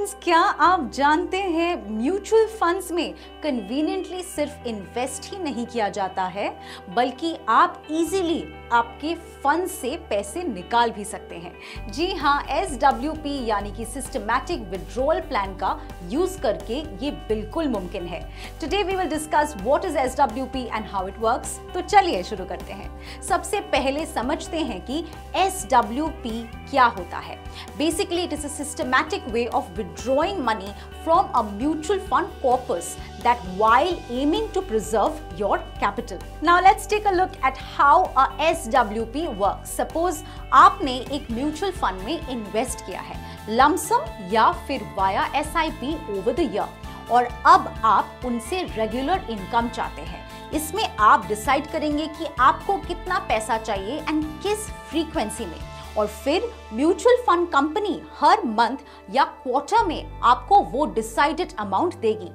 Friends, क्या आप जानते हैं म्यूचुअल फंड्स में कन्वीनियंटली सिर्फ इन्वेस्ट ही नहीं किया जाता है, बल्कि आप इजीली आपके फंड से पैसे निकाल भी सकते हैं। जी हाँ, SWP यानी कि सिस्टमैटिक विड्रॉल प्लान का यूज करके ये बिल्कुल मुमकिन है। Today we will discuss what is SWP and how it works. तो चलिए शुरू करते हैं। सबसे पहले समझते हैं कि SWP क्या होता है। Basically it is a systematic way of withdrawing money from a mutual fund corpus that while aiming to preserve your capital. Now let's take a look at how a SWP works. Suppose आपने एक mutual fund में invest किया है, lump sum या फिर via SIP over the year, और अब आप उनसे रेगुलर इनकम चाहते हैं। इसमें आप डिसाइड करेंगे कि आपको कितना पैसा चाहिए एंड किस फ्रीक्वेंसी में, और फिर म्यूचुअल फंड कंपनी हर मंथ या क्वार्टर में आपको वो डिसाइडेड अमाउंट देगी।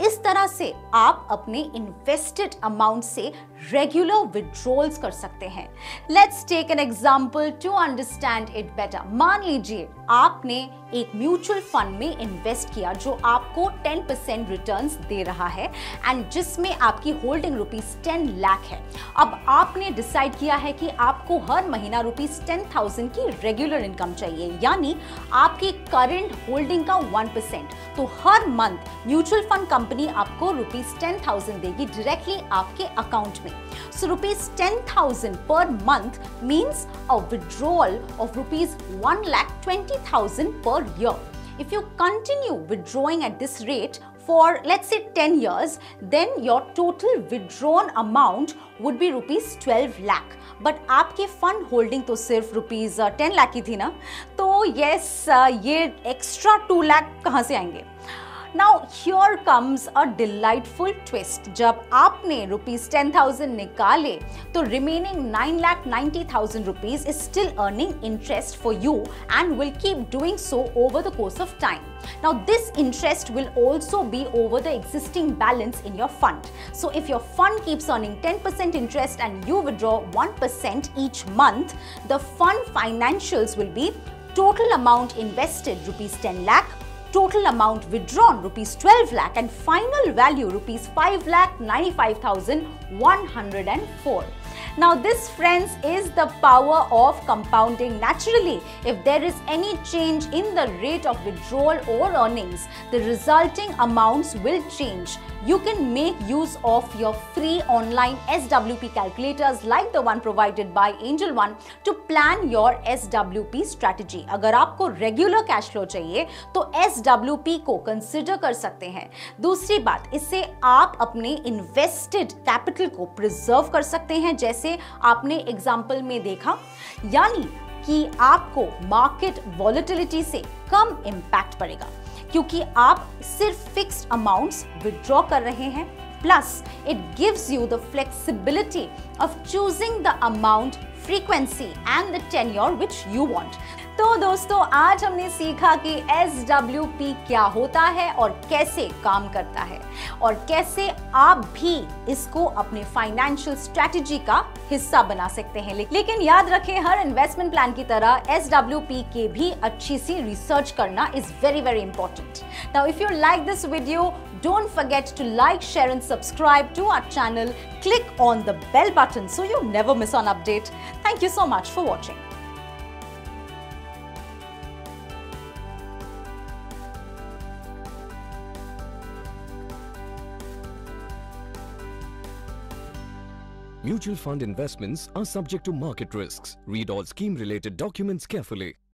इस तरह से आप अपने इन्वेस्टेड अमाउंट से रेगुलर विड्रॉल्स कर सकते हैं। Let's take an example to understand it better. मान लीजिए आपने एक म्यूचुअल फंड में इन्वेस्ट किया जो आपको 10% रिटर्न्स दे रहा है एंड जिसमें आपकी होल्डिंग ₹10 लाख है। अब आपने डिसाइड किया है कि आपको हर महीना ₹10,000 की रेगुलर इनकम चाहिए, यानी आपकी करंट होल्डिंग का 1%। तो हर मंथ म्यूचुअल फंड कंपनी आपको ₹10,000 देगी डायरेक्टली आपके अकाउंट में। So ₹10,000 per month means a withdrawal of ₹1,20,000 per year. If you continue withdrawing at this rate for let's say 10 years, then your total withdrawn amount would be ₹12 lakh. But आपके fund holding तो सिर्फ ₹10 लाख की थी ना, तो yes ये extra 2 lakh कहाँ से आएंगे? Now here comes a delightful twist. जब आपने ₹10,000 निकाले तो remaining ₹9,90,000 is still earning interest for you and will keep doing so over the course of time. Now this interest will also be over the existing balance in your fund. So if your fund keeps earning 10% interest and you withdraw 1% each month, the fund financials will be total amount invested ₹10 lakh, total amount withdrawn ₹12 lakh, and final value ₹5,95,104. Now this, friends, is the power of compounding naturally. If there is any change in the rate of withdrawal or earnings, the resulting amounts will change. You can make use of your free online SWP calculators like the one provided by Angel One to plan your SWP strategy. अगर आपको regular cash flow चाहिए तो SWP को consider कर सकते हैं। दूसरी बात, इससे आप अपने इन्वेस्टेड कैपिटल को प्रिजर्व कर सकते हैं, जैसे आपने एग्जाम्पल में देखा, यानी कि आपको मार्केट वॉलेटिलिटी से कम इम्पैक्ट पड़ेगा क्योंकि आप सिर्फ फिक्स्ड अमाउंट्स विड्रॉ कर रहे हैं। Plus it gives you the flexibility of choosing the amount, frequency and the tenure which you want. तो दोस्तों, आज हमने सीखा कि SWP क्या होता है और कैसे काम करता है, और कैसे आप भी इसको अपने फाइनेंशियल स्ट्रेटजी का हिस्सा बना सकते हैं। लेकिन याद रखें, हर इन्वेस्टमेंट प्लान की तरह SWP के भी अच्छी सी रिसर्च करना is very very important. Now if you like this video, don't forget to like, share and subscribe to our channel. Click on the bell button so you never miss an update. Thank you so much for watching. Mutual fund investments are subject to market risks. Read all scheme-related documents carefully.